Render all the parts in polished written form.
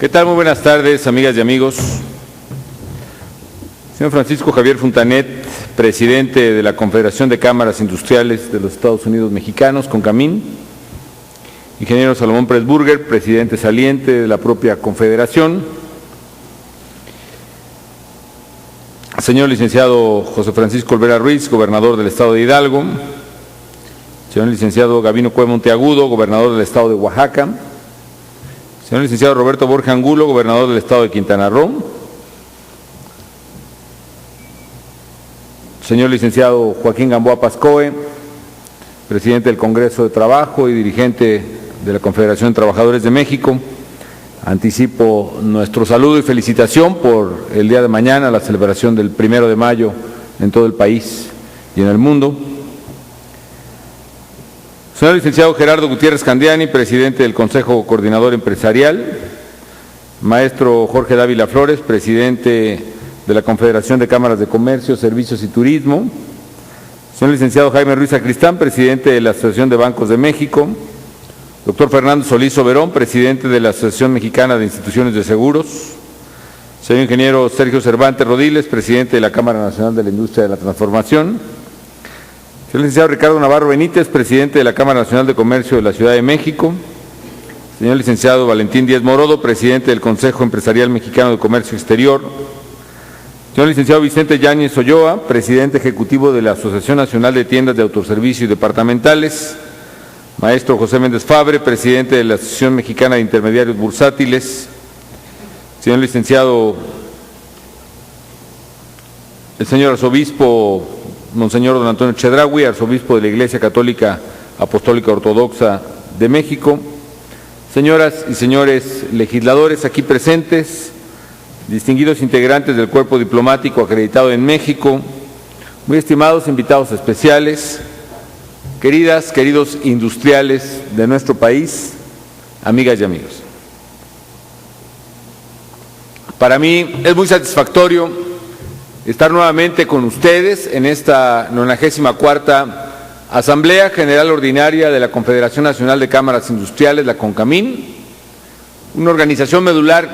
¿Qué tal? Muy buenas tardes, amigas y amigos. Señor Francisco Javier Fontanet, presidente de la Confederación de Cámaras Industriales de los Estados Unidos Mexicanos, CONCAMIN. Ingeniero Salomón Pressburger, presidente saliente de la propia Confederación. Señor licenciado José Francisco Olvera Ruiz, gobernador del Estado de Hidalgo. Señor licenciado Gabino Cue Monteagudo, gobernador del Estado de Oaxaca. Señor licenciado Roberto Borja Angulo, gobernador del Estado de Quintana Roo. Señor licenciado Joaquín Gamboa Pascoe, presidente del Congreso de Trabajo y dirigente de la Confederación de Trabajadores de México. Anticipo nuestro saludo y felicitación por el día de mañana, la celebración del 1 de mayo en todo el país y en el mundo. Señor licenciado Gerardo Gutiérrez Candiani, presidente del Consejo Coordinador Empresarial. Maestro Jorge Dávila Flores, presidente de la Confederación de Cámaras de Comercio, Servicios y Turismo. Señor licenciado Jaime Ruiz Sacristán, presidente de la Asociación de Bancos de México. Doctor Fernando Solís Oberón, presidente de la Asociación Mexicana de Instituciones de Seguros. Señor ingeniero Sergio Cervantes Rodiles, presidente de la Cámara Nacional de la Industria de la Transformación. Señor licenciado Ricardo Navarro Benítez, presidente de la Cámara Nacional de Comercio de la Ciudad de México. Señor licenciado Valentín Díez Morodo, presidente del Consejo Empresarial Mexicano de Comercio Exterior. Señor licenciado Vicente Yáñez Olloa, presidente ejecutivo de la Asociación Nacional de Tiendas de Autoservicio y Departamentales. Maestro José Méndez Fabre, presidente de la Asociación Mexicana de Intermediarios Bursátiles. Señor licenciado, el señor arzobispo Monseñor Don Antonio Chedraui, arzobispo de la Iglesia Católica Apostólica Ortodoxa de México. Señoras y señores legisladores aquí presentes, distinguidos integrantes del cuerpo diplomático acreditado en México, muy estimados invitados especiales, queridos industriales de nuestro país, amigas y amigos. Para mí es muy satisfactorio estar nuevamente con ustedes en esta 94ª Asamblea General Ordinaria de la Confederación Nacional de Cámaras Industriales, la CONCAMIN, una organización medular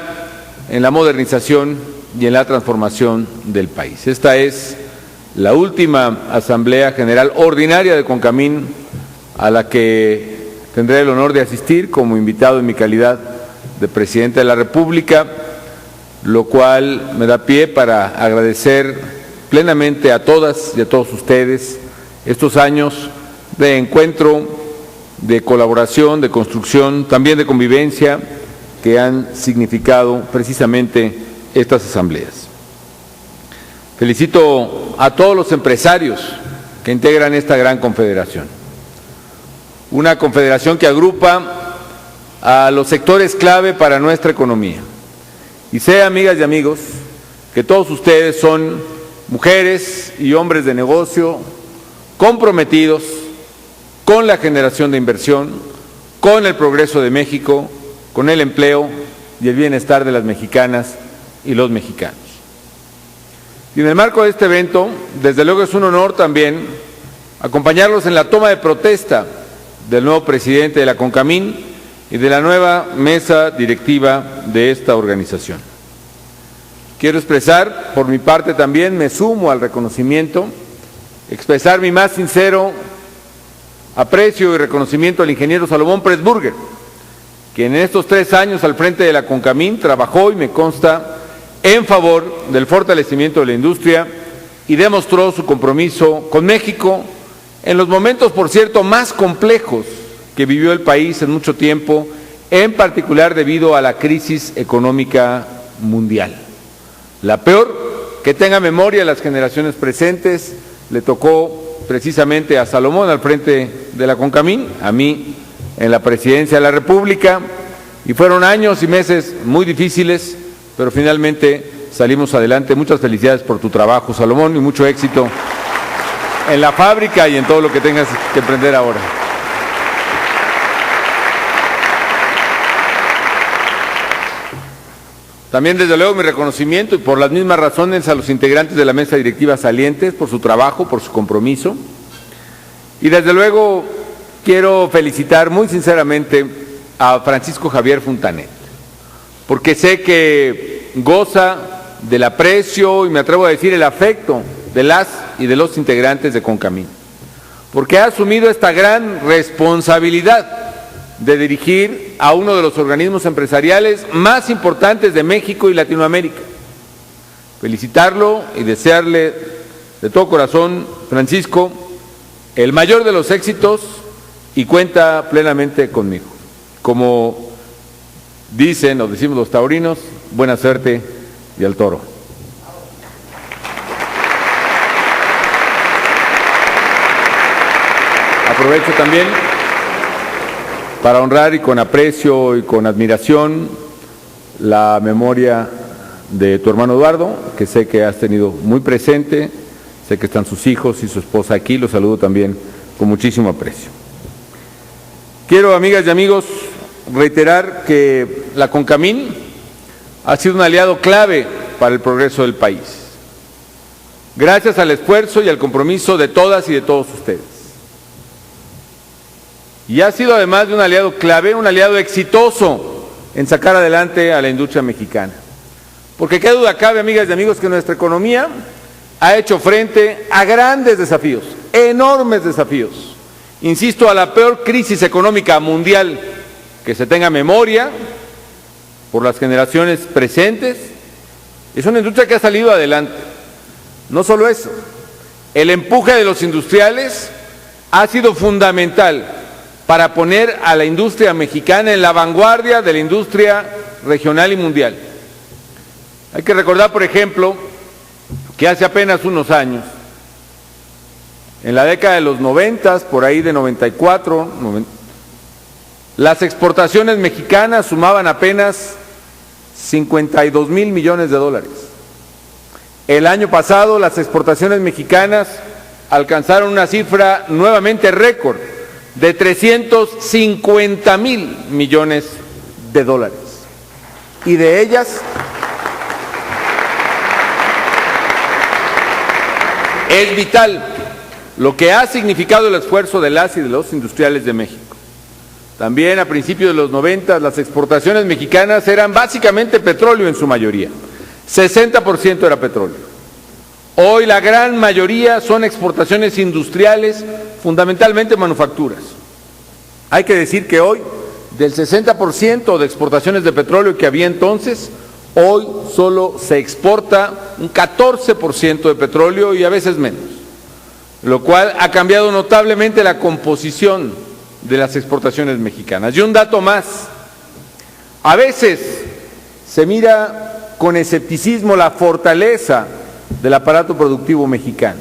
en la modernización y en la transformación del país. Esta es la última Asamblea General Ordinaria de CONCAMIN a la que tendré el honor de asistir como invitado en mi calidad de Presidente de la República, lo cual me da pie para agradecer plenamente a todas y a todos ustedes estos años de encuentro, de colaboración, de construcción, también de convivencia que han significado precisamente estas asambleas. Felicito a todos los empresarios que integran esta gran confederación. Una confederación que agrupa a los sectores clave para nuestra economía. Y sé, amigas y amigos, que todos ustedes son mujeres y hombres de negocio comprometidos con la generación de inversión, con el progreso de México, con el empleo y el bienestar de las mexicanas y los mexicanos. Y en el marco de este evento, desde luego es un honor también acompañarlos en la toma de protesta del nuevo presidente de la CONCAMIN y de la nueva mesa directiva de esta organización. Quiero expresar, por mi parte también, me sumo al reconocimiento, expresar mi más sincero aprecio y reconocimiento al ingeniero Salomón Pressburger, quien en estos 3 años al frente de la CONCAMIN trabajó, y me consta, en favor del fortalecimiento de la industria y demostró su compromiso con México en los momentos, por cierto, más complejos que vivió el país en mucho tiempo, en particular debido a la crisis económica mundial. La peor, que tenga memoria las generaciones presentes, le tocó precisamente a Salomón al frente de la CONCAMIN, a mí en la presidencia de la República, y fueron años y meses muy difíciles, pero finalmente salimos adelante. Muchas felicidades por tu trabajo, Salomón, y mucho éxito en la fábrica y en todo lo que tengas que emprender ahora. También, desde luego, mi reconocimiento, y por las mismas razones, a los integrantes de la mesa directiva salientes por su trabajo, por su compromiso. Y desde luego quiero felicitar muy sinceramente a Francisco Javier Fontanet porque sé que goza del aprecio y me atrevo a decir el afecto de las y de los integrantes de Concamín, porque ha asumido esta gran responsabilidad de dirigir a uno de los organismos empresariales más importantes de México y Latinoamérica. Felicitarlo y desearle de todo corazón, Francisco, el mayor de los éxitos y cuenta plenamente conmigo. Como dicen o decimos los taurinos, buena suerte y al toro. Aprovecho también para honrar y con aprecio y con admiración la memoria de tu hermano Eduardo, que sé que has tenido muy presente, sé que están sus hijos y su esposa aquí, los saludo también con muchísimo aprecio. Quiero, amigas y amigos, reiterar que la Concamín ha sido un aliado clave para el progreso del país, gracias al esfuerzo y al compromiso de todas y de todos ustedes. Y ha sido además de un aliado clave, un aliado exitoso en sacar adelante a la industria mexicana. Porque qué duda cabe, amigas y amigos, que nuestra economía ha hecho frente a grandes desafíos, enormes desafíos. Insisto, a la peor crisis económica mundial que se tenga memoria por las generaciones presentes. Es una industria que ha salido adelante. No solo eso, el empuje de los industriales ha sido fundamental para poner a la industria mexicana en la vanguardia de la industria regional y mundial. Hay que recordar, por ejemplo, que hace apenas unos años, en la década de los 90, por ahí de 94, las exportaciones mexicanas sumaban apenas 52,000 millones de dólares. El año pasado las exportaciones mexicanas alcanzaron una cifra nuevamente récord de 350,000 millones de dólares. Y de ellas, es vital lo que ha significado el esfuerzo de las y de los industriales de México. También a principios de los 90 las exportaciones mexicanas eran básicamente petróleo en su mayoría, 60% era petróleo. Hoy la gran mayoría son exportaciones industriales, fundamentalmente manufacturas. Hay que decir que hoy, del 60% de exportaciones de petróleo que había entonces, hoy solo se exporta un 14% de petróleo y a veces menos, lo cual ha cambiado notablemente la composición de las exportaciones mexicanas. Y un dato más, a veces se mira con escepticismo la fortaleza del aparato productivo mexicano.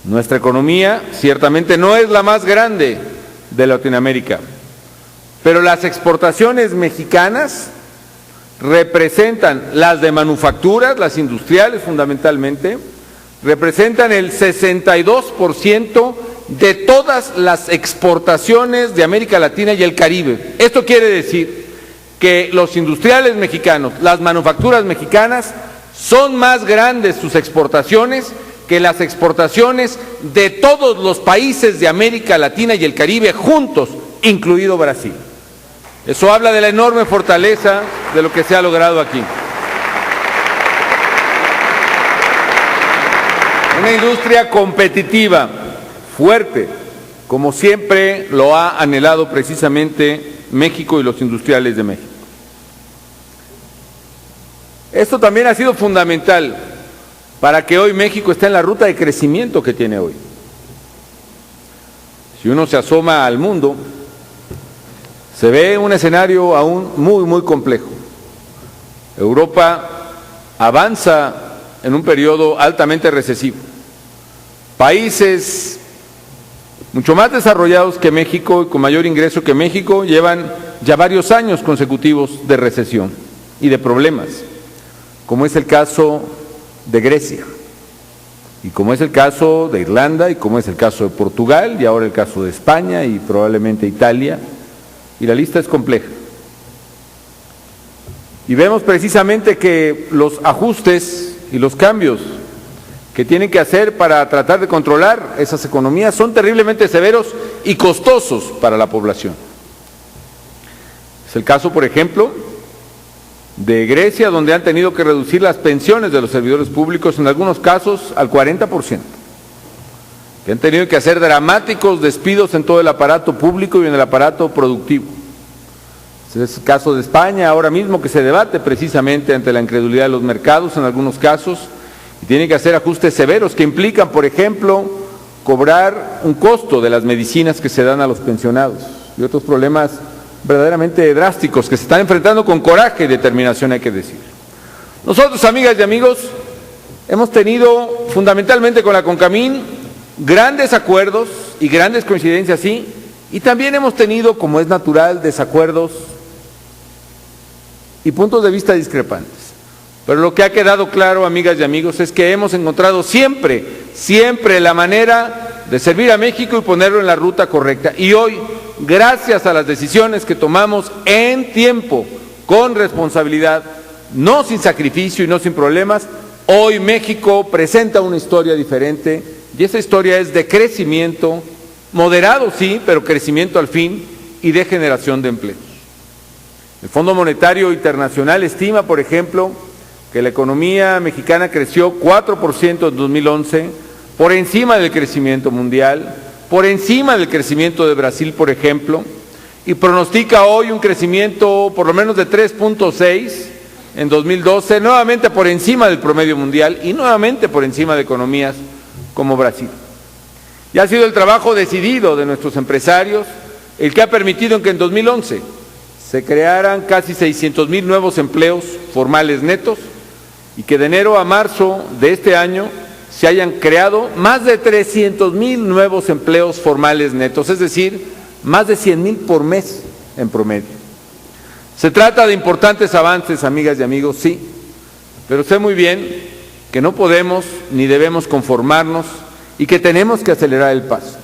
Nuestra economía ciertamente no es la más grande de Latinoamérica, pero las exportaciones mexicanas representan, las de manufacturas, las industriales fundamentalmente, representan el 62% de todas las exportaciones de América Latina y el Caribe. Esto quiere decir que los industriales mexicanos, las manufacturas mexicanas, son más grandes sus exportaciones que las exportaciones de todos los países de América Latina y el Caribe juntos, incluido Brasil. Eso habla de la enorme fortaleza de lo que se ha logrado aquí. Una industria competitiva, fuerte, como siempre lo ha anhelado precisamente México y los industriales de México. Esto también ha sido fundamental para que hoy México esté en la ruta de crecimiento que tiene hoy. Si uno se asoma al mundo, se ve un escenario aún muy complejo. Europa avanza en un periodo altamente recesivo. Países mucho más desarrollados que México y con mayor ingreso que México llevan ya varios años consecutivos de recesión y de problemas, como es el caso de Grecia, y como es el caso de Irlanda, y como es el caso de Portugal, y ahora el caso de España y probablemente Italia, y la lista es compleja. Y vemos precisamente que los ajustes y los cambios que tienen que hacer para tratar de controlar esas economías son terriblemente severos y costosos para la población. Es el caso, por ejemplo, de Grecia, donde han tenido que reducir las pensiones de los servidores públicos, en algunos casos al 40%, que han tenido que hacer dramáticos despidos en todo el aparato público y en el aparato productivo. Ese es el caso de España, ahora mismo, que se debate precisamente ante la incredulidad de los mercados en algunos casos, y tiene que hacer ajustes severos que implican, por ejemplo, cobrar un costo de las medicinas que se dan a los pensionados y otros problemas verdaderamente drásticos que se están enfrentando con coraje y determinación, hay que decir. Nosotros, amigas y amigos, hemos tenido fundamentalmente con la CONCAMIN grandes acuerdos y grandes coincidencias, sí, y también hemos tenido, como es natural, desacuerdos y puntos de vista discrepantes. Pero lo que ha quedado claro, amigas y amigos, es que hemos encontrado siempre la manera de servir a México y ponerlo en la ruta correcta. Y hoy, gracias a las decisiones que tomamos en tiempo, con responsabilidad, no sin sacrificio y no sin problemas, hoy México presenta una historia diferente, y esa historia es de crecimiento, moderado sí, pero crecimiento al fin, y de generación de empleos. El Fondo Monetario Internacional estima, por ejemplo, que la economía mexicana creció 4% en 2011, por encima del crecimiento mundial, por encima del crecimiento de Brasil, por ejemplo, y pronostica hoy un crecimiento por lo menos de 3.6 en 2012, nuevamente por encima del promedio mundial y nuevamente por encima de economías como Brasil. Y ha sido el trabajo decidido de nuestros empresarios el que ha permitido que en 2011 se crearan casi 600,000 nuevos empleos formales netos y que de enero a marzo de este año se hayan creado más de 300,000 nuevos empleos formales netos, es decir, más de 100,000 por mes en promedio. Se trata de importantes avances, amigas y amigos, sí, pero sé muy bien que no podemos ni debemos conformarnos y que tenemos que acelerar el paso.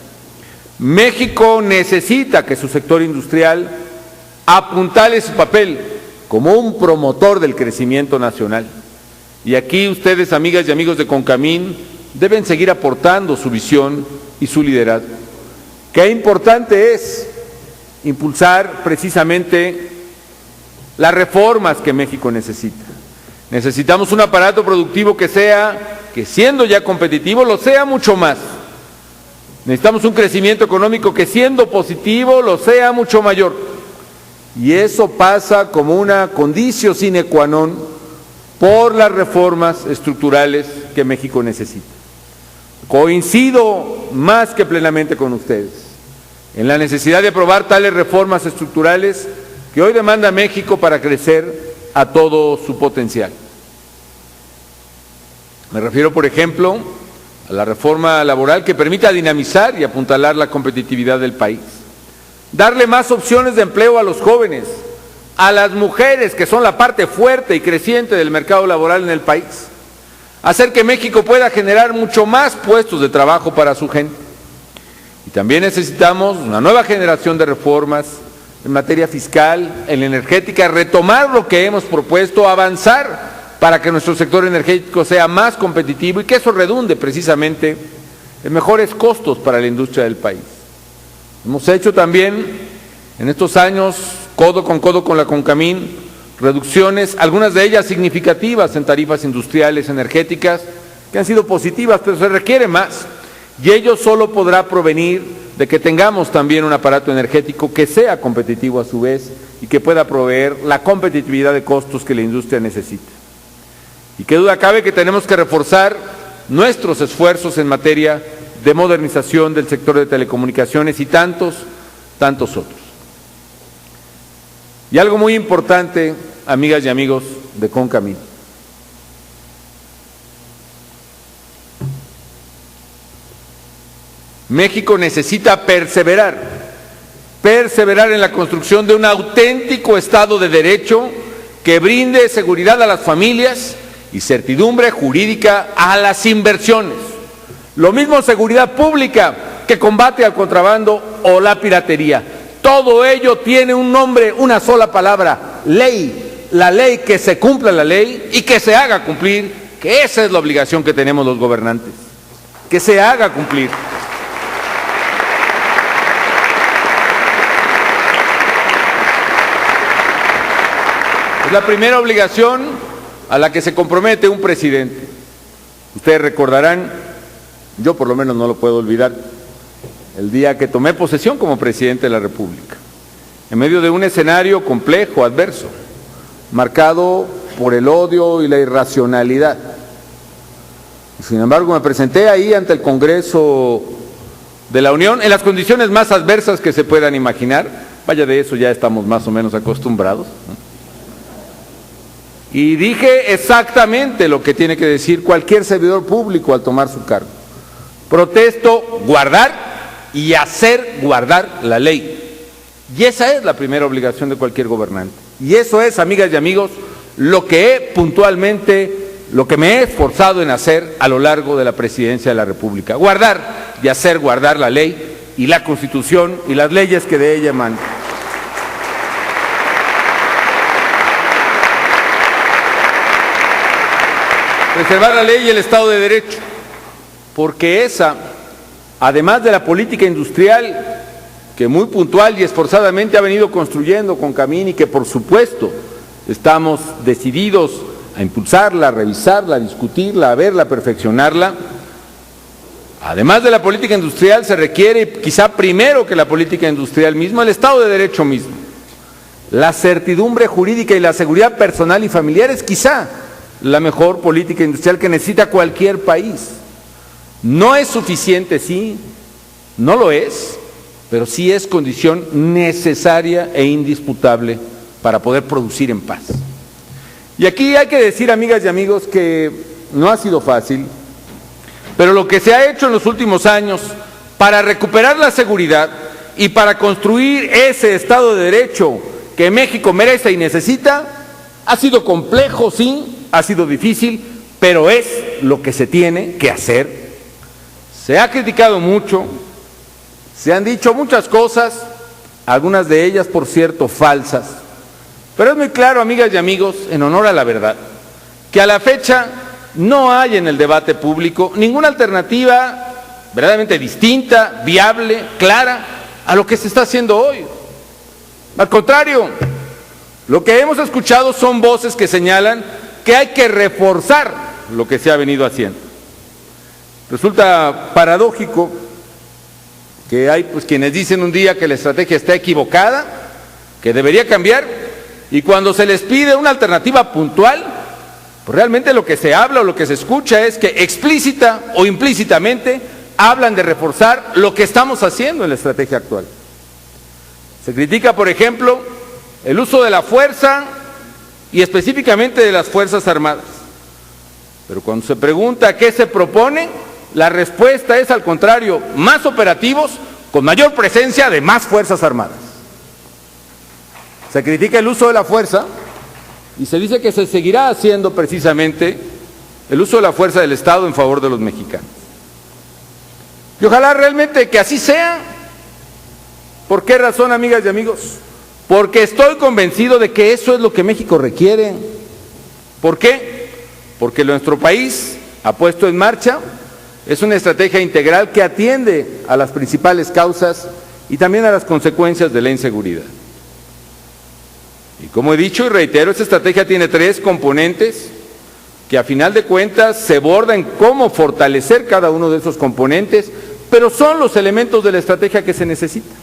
México necesita que su sector industrial apuntale su papel como un promotor del crecimiento nacional. Y aquí ustedes, amigas y amigos de CONCAMIN, deben seguir aportando su visión y su liderazgo. Qué importante es impulsar precisamente las reformas que México necesita. Necesitamos un aparato productivo que siendo ya competitivo, lo sea mucho más. Necesitamos un crecimiento económico que siendo positivo, lo sea mucho mayor. Y eso pasa como una conditio sine qua non por las reformas estructurales que México necesita. Coincido más que plenamente con ustedes en la necesidad de aprobar tales reformas estructurales que hoy demanda México para crecer a todo su potencial. Me refiero, por ejemplo, a la reforma laboral que permita dinamizar y apuntalar la competitividad del país, darle más opciones de empleo a los jóvenes, a las mujeres, que son la parte fuerte y creciente del mercado laboral en el país, hacer que México pueda generar mucho más puestos de trabajo para su gente. Y también necesitamos una nueva generación de reformas en materia fiscal, en la energética, retomar lo que hemos propuesto, avanzar para que nuestro sector energético sea más competitivo y que eso redunde precisamente en mejores costos para la industria del país. Hemos hecho también en estos años, codo con la CONCAMIN, reducciones, algunas de ellas significativas en tarifas industriales, energéticas, que han sido positivas, pero se requiere más. Y ello solo podrá provenir de que tengamos también un aparato energético que sea competitivo a su vez y que pueda proveer la competitividad de costos que la industria necesita. Y qué duda cabe que tenemos que reforzar nuestros esfuerzos en materia de modernización del sector de telecomunicaciones y tantos otros. Y algo muy importante, amigas y amigos de CONCAMIN. México necesita perseverar en la construcción de un auténtico Estado de Derecho que brinde seguridad a las familias y certidumbre jurídica a las inversiones. Lo mismo seguridad pública que combate al contrabando o la piratería. Todo ello tiene un nombre, una sola palabra: ley. La ley, que se cumpla la ley y que se haga cumplir, que esa es la obligación que tenemos los gobernantes, que se haga cumplir. la primera obligación a la que se compromete un presidente. Ustedes recordarán, yo por lo menos no lo puedo olvidar, el día que tomé posesión como presidente de la República, en medio de un escenario complejo, adverso, marcado por el odio y la irracionalidad. Sin embargo, me presenté ahí ante el Congreso de la Unión en las condiciones más adversas que se puedan imaginar. Vaya, de eso ya estamos más o menos acostumbrados, ¿no? Y dije exactamente lo que tiene que decir cualquier servidor público al tomar su cargo. Protesto guardar y hacer guardar la ley. Y esa es la primera obligación de cualquier gobernante. Y eso es, amigas y amigos, lo que me he esforzado en hacer a lo largo de la presidencia de la República. Guardar y hacer guardar la ley y la Constitución y las leyes que de ella emanan. Preservar la ley y el Estado de Derecho, porque esa, además de la política industrial que muy puntual y esforzadamente ha venido construyendo con Camín y que por supuesto estamos decididos a impulsarla, a revisarla, a discutirla, a verla, a perfeccionarla, además de la política industrial se requiere, quizá primero que la política industrial misma, el Estado de Derecho mismo. La certidumbre jurídica y la seguridad personal y familiar es quizá la mejor política industrial que necesita cualquier país. No es suficiente, sí, no lo es, pero sí es condición necesaria e indisputable para poder producir en paz. Y aquí hay que decir, amigas y amigos, que no ha sido fácil, pero lo que se ha hecho en los últimos años para recuperar la seguridad y para construir ese Estado de Derecho que México merece y necesita, ha sido complejo, sí, ha sido difícil, pero es lo que se tiene que hacer. Se ha criticado mucho, se han dicho muchas cosas, algunas de ellas, por cierto, falsas, pero es muy claro, amigas y amigos, en honor a la verdad, que a la fecha no hay en el debate público ninguna alternativa verdaderamente distinta, viable, clara a lo que se está haciendo hoy. Al contrario, lo que hemos escuchado son voces que señalan que hay que reforzar lo que se ha venido haciendo. Resulta paradójico que hay quienes dicen un día que la estrategia está equivocada, que debería cambiar, y cuando se les pide una alternativa puntual, pues realmente lo que se habla o lo que se escucha es que explícita o implícitamente hablan de reforzar lo que estamos haciendo en la estrategia actual. Se critica, por ejemplo, el uso de la fuerza y específicamente de las Fuerzas Armadas. Pero cuando se pregunta qué se propone, la respuesta es al contrario, más operativos con mayor presencia de más Fuerzas Armadas. Se critica el uso de la fuerza y se dice que se seguirá haciendo precisamente el uso de la fuerza del Estado en favor de los mexicanos. Y ojalá realmente que así sea. ¿Por qué razón, amigas y amigos? Porque estoy convencido de que eso es lo que México requiere. ¿Por qué? Porque nuestro país ha puesto en marcha es una estrategia integral que atiende a las principales causas y también a las consecuencias de la inseguridad. Y como he dicho y reitero, esta estrategia tiene 3 componentes que a final de cuentas se borda en cómo fortalecer cada uno de esos componentes, pero son los elementos de la estrategia que se necesita.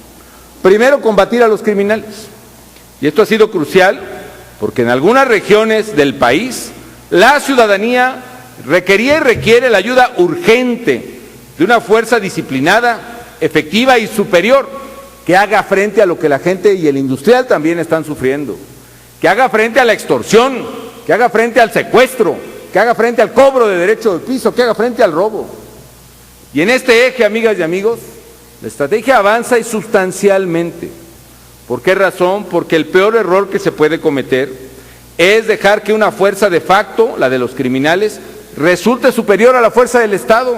Primero, combatir a los criminales. Y esto ha sido crucial porque en algunas regiones del país la ciudadanía requería y requiere la ayuda urgente de una fuerza disciplinada, efectiva y superior que haga frente a lo que la gente y el industrial también están sufriendo, que haga frente a la extorsión, que haga frente al secuestro, que haga frente al cobro de derecho de piso, que haga frente al robo. Y en este eje, amigas y amigos, la estrategia avanza y sustancialmente. ¿Por qué razón? Porque el peor error que se puede cometer es dejar que una fuerza de facto, la de los criminales, resulte superior a la fuerza del Estado.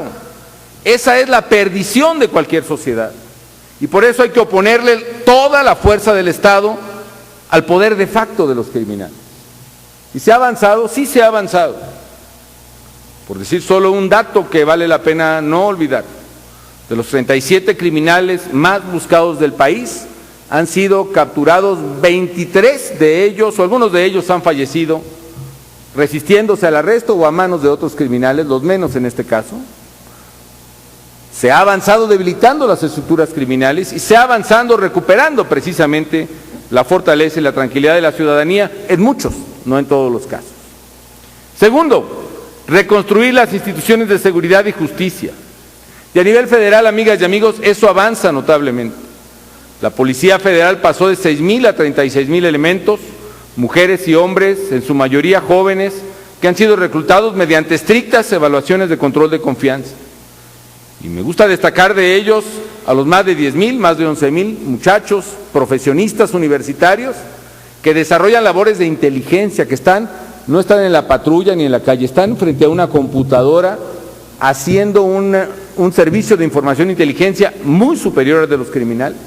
Esa es la perdición de cualquier sociedad. Y por eso hay que oponerle toda la fuerza del Estado al poder de facto de los criminales. ¿Y se ha avanzado? Sí se ha avanzado. Por decir solo un dato que vale la pena no olvidar. De los 37 criminales más buscados del país, han sido capturados 23 de ellos, o algunos de ellos han fallecido resistiéndose al arresto o a manos de otros criminales, los menos en este caso. Se ha avanzado debilitando las estructuras criminales y se ha avanzado recuperando precisamente la fortaleza y la tranquilidad de la ciudadanía en muchos, no en todos los casos. Segundo, reconstruir las instituciones de seguridad y justicia. Y a nivel federal, amigas y amigos, eso avanza notablemente. La Policía Federal pasó de 6,000 a 36,000 elementos, mujeres y hombres, en su mayoría jóvenes, que han sido reclutados mediante estrictas evaluaciones de control de confianza. Y me gusta destacar de ellos a los más de 10,000, más de 11,000 muchachos, profesionistas universitarios, que desarrollan labores de inteligencia, que no están en la patrulla ni en la calle, están frente a una computadora haciendo un servicio de información e inteligencia muy superior al de los criminales.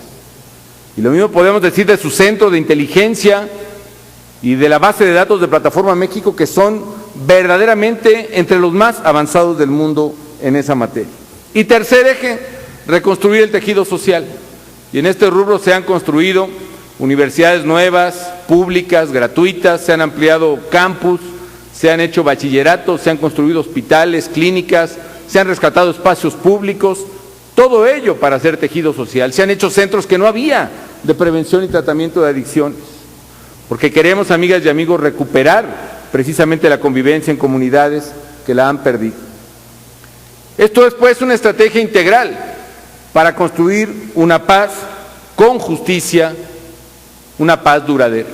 Y lo mismo podemos decir de su centro de inteligencia y de la base de datos de Plataforma México, que son verdaderamente entre los más avanzados del mundo en esa materia. Y tercer eje, reconstruir el tejido social. Y en este rubro se han construido universidades nuevas, públicas, gratuitas, se han ampliado campus, se han hecho bachilleratos, se han construido hospitales, clínicas, se han rescatado espacios públicos, todo ello para hacer tejido social. Se han hecho centros que no había de prevención y tratamiento de adicciones, porque queremos, amigas y amigos, recuperar precisamente la convivencia en comunidades que la han perdido. Esto es, pues, una estrategia integral para construir una paz con justicia, una paz duradera.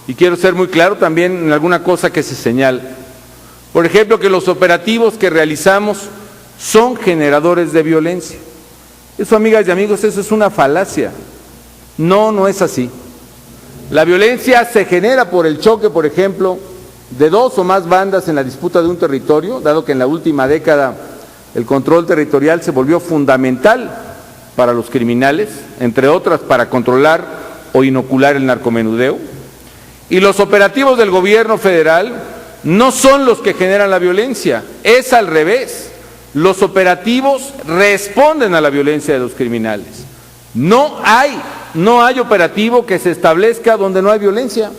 Y quiero ser muy claro también en alguna cosa que se señala. Por ejemplo, que los operativos que realizamos son generadores de violencia. Eso, amigas y amigos, eso es una falacia. No es así. La violencia se genera por el choque, por ejemplo, de dos o más bandas en la disputa de un territorio, dado que en la última década el control territorial se volvió fundamental para los criminales, entre otras para controlar o inocular el narcomenudeo. Y los operativos del gobierno federal no son los que generan la violencia, es al revés. Los operativos responden a la violencia de los criminales. No hay operativo que se establezca donde no hay violencia.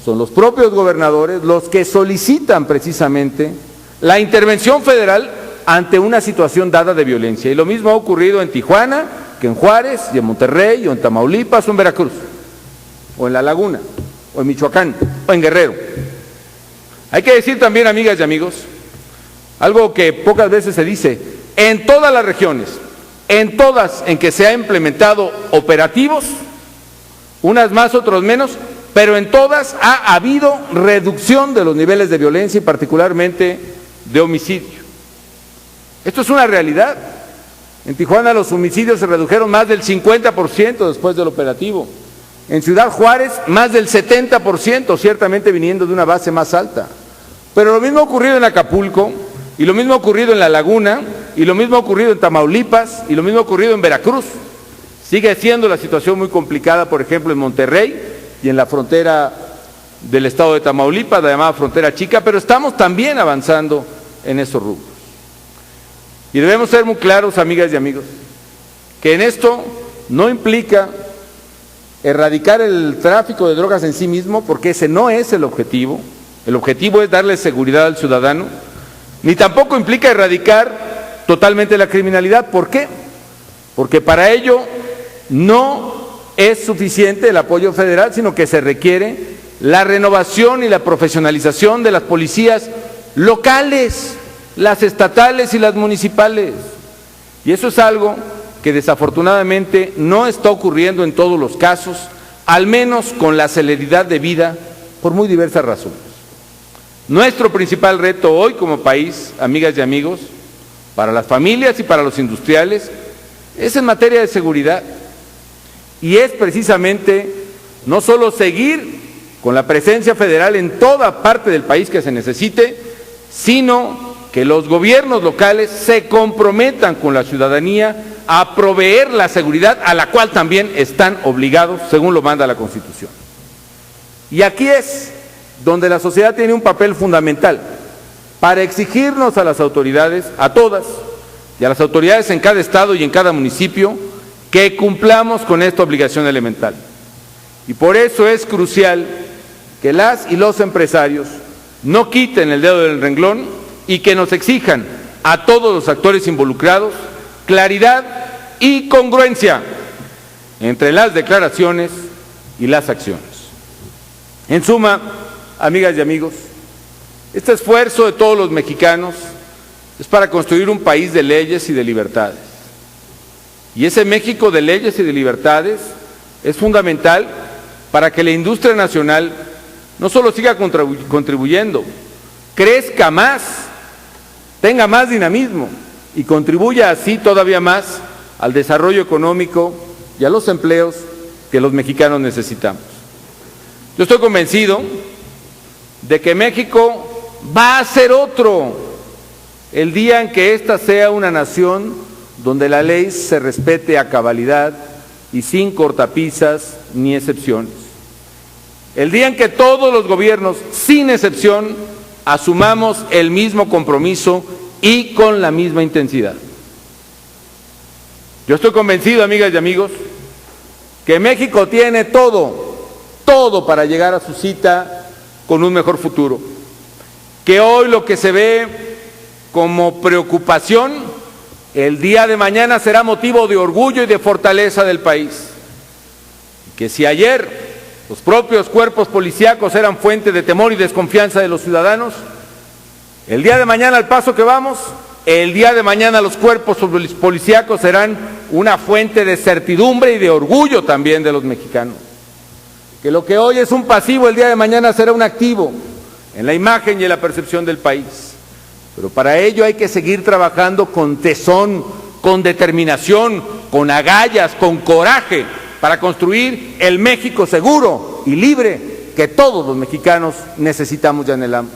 Son los propios gobernadores los que solicitan precisamente la intervención federal ante una situación dada de violencia. Y lo mismo ha ocurrido en Tijuana, que en Juárez, y en Monterrey, o en Tamaulipas, o en Veracruz, o en La Laguna, o en Michoacán, o en Guerrero. Hay que decir también, amigas y amigos, algo que pocas veces se dice: en todas las regiones, en todas en que se ha implementado operativos, unas más, otros menos, pero en todas ha habido reducción de los niveles de violencia y particularmente de homicidio. Esto es una realidad. En Tijuana los homicidios se redujeron más del 50% después del operativo. En Ciudad Juárez más del 70%, ciertamente viniendo de una base más alta. Pero lo mismo ha ocurrido en Acapulco, y lo mismo ha ocurrido en La Laguna, y lo mismo ha ocurrido en Tamaulipas, y lo mismo ha ocurrido en Veracruz. Sigue siendo la situación muy complicada, por ejemplo, en Monterrey y en la frontera del estado de Tamaulipas, la llamada frontera chica, pero estamos también avanzando en esos rubros. Y debemos ser muy claros, amigas y amigos, que en esto no implica erradicar el tráfico de drogas en sí mismo, porque ese no es el objetivo. El objetivo es darle seguridad al ciudadano, ni tampoco implica erradicar totalmente la criminalidad. ¿Por qué? Porque para ello no es suficiente el apoyo federal, sino que se requiere la renovación y la profesionalización de las policías locales, las estatales y las municipales. Y eso es algo que desafortunadamente no está ocurriendo en todos los casos, al menos con la celeridad debida, por muy diversas razones. Nuestro principal reto hoy como país, amigas y amigos, para las familias y para los industriales, es en materia de seguridad. Y es precisamente no solo seguir con la presencia federal en toda parte del país que se necesite, sino que los gobiernos locales se comprometan con la ciudadanía a proveer la seguridad a la cual también están obligados, según lo manda la Constitución. Y aquí es donde la sociedad tiene un papel fundamental para exigirnos a las autoridades, a todas, y a las autoridades en cada estado y en cada municipio, que cumplamos con esta obligación elemental. Y por eso es crucial que las y los empresarios no quiten el dedo del renglón y que nos exijan a todos los actores involucrados claridad y congruencia entre las declaraciones y las acciones. En suma, amigas y amigos, este esfuerzo de todos los mexicanos es para construir un país de leyes y de libertades. Y ese México de leyes y de libertades es fundamental para que la industria nacional no solo siga contribuyendo, crezca más, tenga más dinamismo y contribuya así todavía más al desarrollo económico y a los empleos que los mexicanos necesitamos. Yo estoy convencido de que México va a ser otro el día en que ésta sea una nación donde la ley se respete a cabalidad y sin cortapisas ni excepciones. El día en que todos los gobiernos, sin excepción, asumamos el mismo compromiso y con la misma intensidad. Yo estoy convencido, amigas y amigos, que México tiene todo para llegar a su cita con un mejor futuro. Que hoy lo que se ve como preocupación, el día de mañana será motivo de orgullo y de fortaleza del país. Que si ayer los propios cuerpos policíacos eran fuente de temor y desconfianza de los ciudadanos, el día de mañana, al paso que vamos, el día de mañana los cuerpos policíacos serán una fuente de certidumbre y de orgullo también de los mexicanos. Que lo que hoy es un pasivo, el día de mañana será un activo en la imagen y en la percepción del país. Pero para ello hay que seguir trabajando con tesón, con determinación, con agallas, con coraje, para construir el México seguro y libre que todos los mexicanos necesitamos y anhelamos.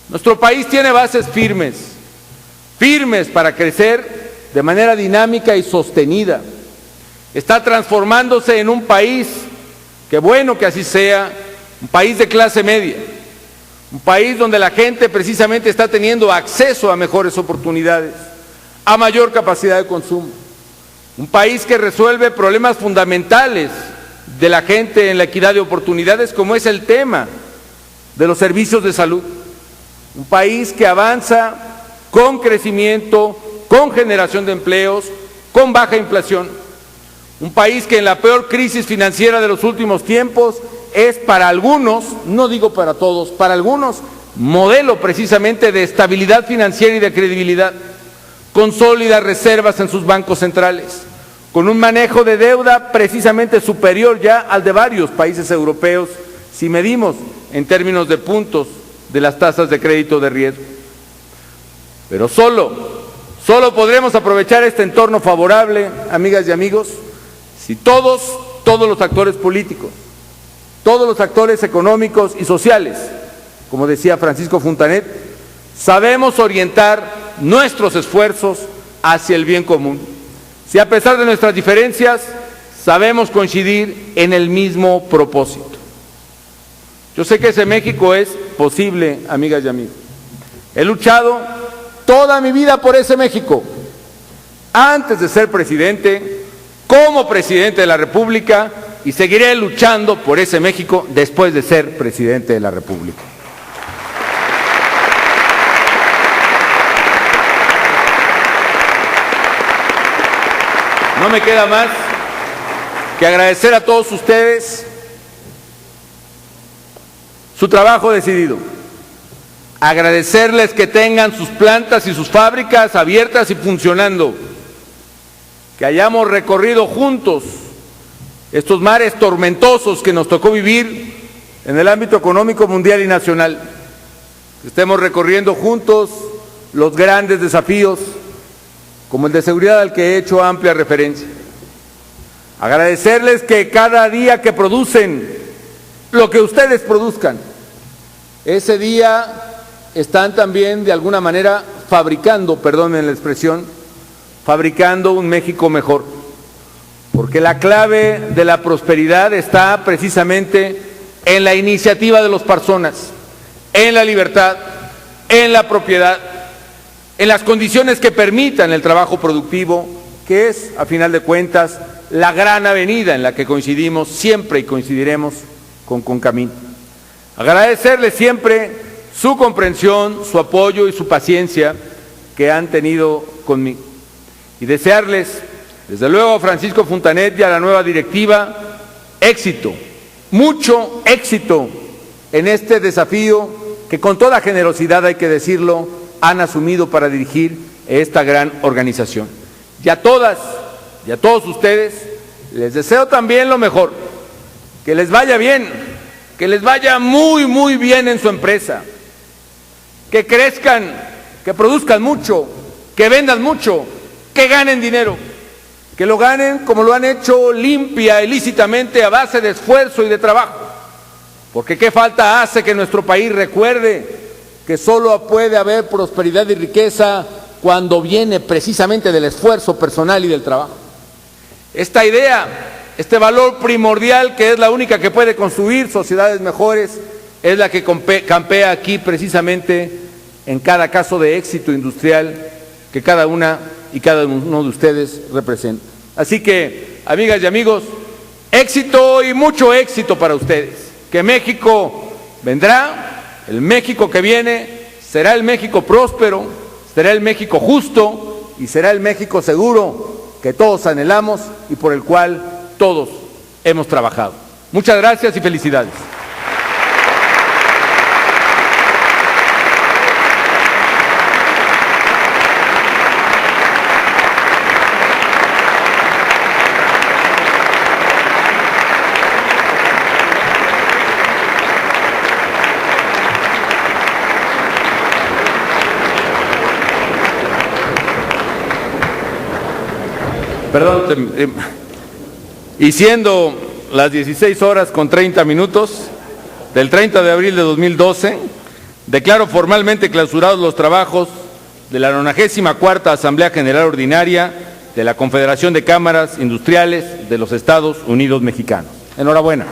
Nuestro país tiene bases firmes para crecer de manera dinámica y sostenida. Está transformándose en un país, qué bueno que así sea, un país de clase media, un país donde la gente precisamente está teniendo acceso a mejores oportunidades, a mayor capacidad de consumo, un país que resuelve problemas fundamentales de la gente en la equidad de oportunidades, como es el tema de los servicios de salud, un país que avanza con crecimiento, con generación de empleos, con baja inflación. Un país que en la peor crisis financiera de los últimos tiempos es para algunos, no digo para todos, para algunos, modelo precisamente de estabilidad financiera y de credibilidad, con sólidas reservas en sus bancos centrales, con un manejo de deuda precisamente superior ya al de varios países europeos, si medimos en términos de puntos de las tasas de crédito de riesgo. Pero solo podremos aprovechar este entorno favorable, amigas y amigos, si todos los actores políticos, todos los actores económicos y sociales, como decía Francisco Fontanet, sabemos orientar nuestros esfuerzos hacia el bien común. Si a pesar de nuestras diferencias, sabemos coincidir en el mismo propósito. Yo sé que ese México es posible, amigas y amigos. He luchado toda mi vida por ese México, antes de ser presidente, como presidente de la República, y seguiré luchando por ese México después de ser presidente de la República. No me queda más que agradecer a todos ustedes su trabajo decidido, agradecerles que tengan sus plantas y sus fábricas abiertas y funcionando, que hayamos recorrido juntos estos mares tormentosos que nos tocó vivir en el ámbito económico mundial y nacional, que estemos recorriendo juntos los grandes desafíos, como el de seguridad al que he hecho amplia referencia. Agradecerles que cada día que producen lo que ustedes produzcan, ese día están también de alguna manera fabricando, perdonen la expresión, fabricando un México mejor. Porque la clave de la prosperidad está precisamente en la iniciativa de las personas, en la libertad, en la propiedad, en las condiciones que permitan el trabajo productivo, que es, a final de cuentas, la gran avenida en la que coincidimos siempre y coincidiremos con Concamín. Agradecerles siempre su comprensión, su apoyo y su paciencia que han tenido conmigo. Y desearles, desde luego a Francisco Fontanet y a la nueva directiva, éxito, mucho éxito en este desafío que con toda generosidad, hay que decirlo, han asumido para dirigir esta gran organización. Y a todas y a todos ustedes les deseo también lo mejor, que les vaya bien, que les vaya muy, muy bien en su empresa, que crezcan, que produzcan mucho, que vendan mucho, que ganen dinero, que lo ganen como lo han hecho limpia y lícitamente a base de esfuerzo y de trabajo, porque qué falta hace que nuestro país recuerde que solo puede haber prosperidad y riqueza cuando viene precisamente del esfuerzo personal y del trabajo. Esta idea, este valor primordial que es la única que puede construir sociedades mejores, es la que campea aquí precisamente en cada caso de éxito industrial que cada una y cada uno de ustedes representa. Así que, amigas y amigos, éxito y mucho éxito para ustedes. Que México vendrá, el México que viene será el México próspero, será el México justo y será el México seguro que todos anhelamos y por el cual todos hemos trabajado. Muchas gracias y felicidades. Perdón, y siendo las 16:30 del 30 de abril de 2012, declaro formalmente clausurados los trabajos de la 94ª Asamblea General Ordinaria de la Confederación de Cámaras Industriales de los Estados Unidos Mexicanos. Enhorabuena.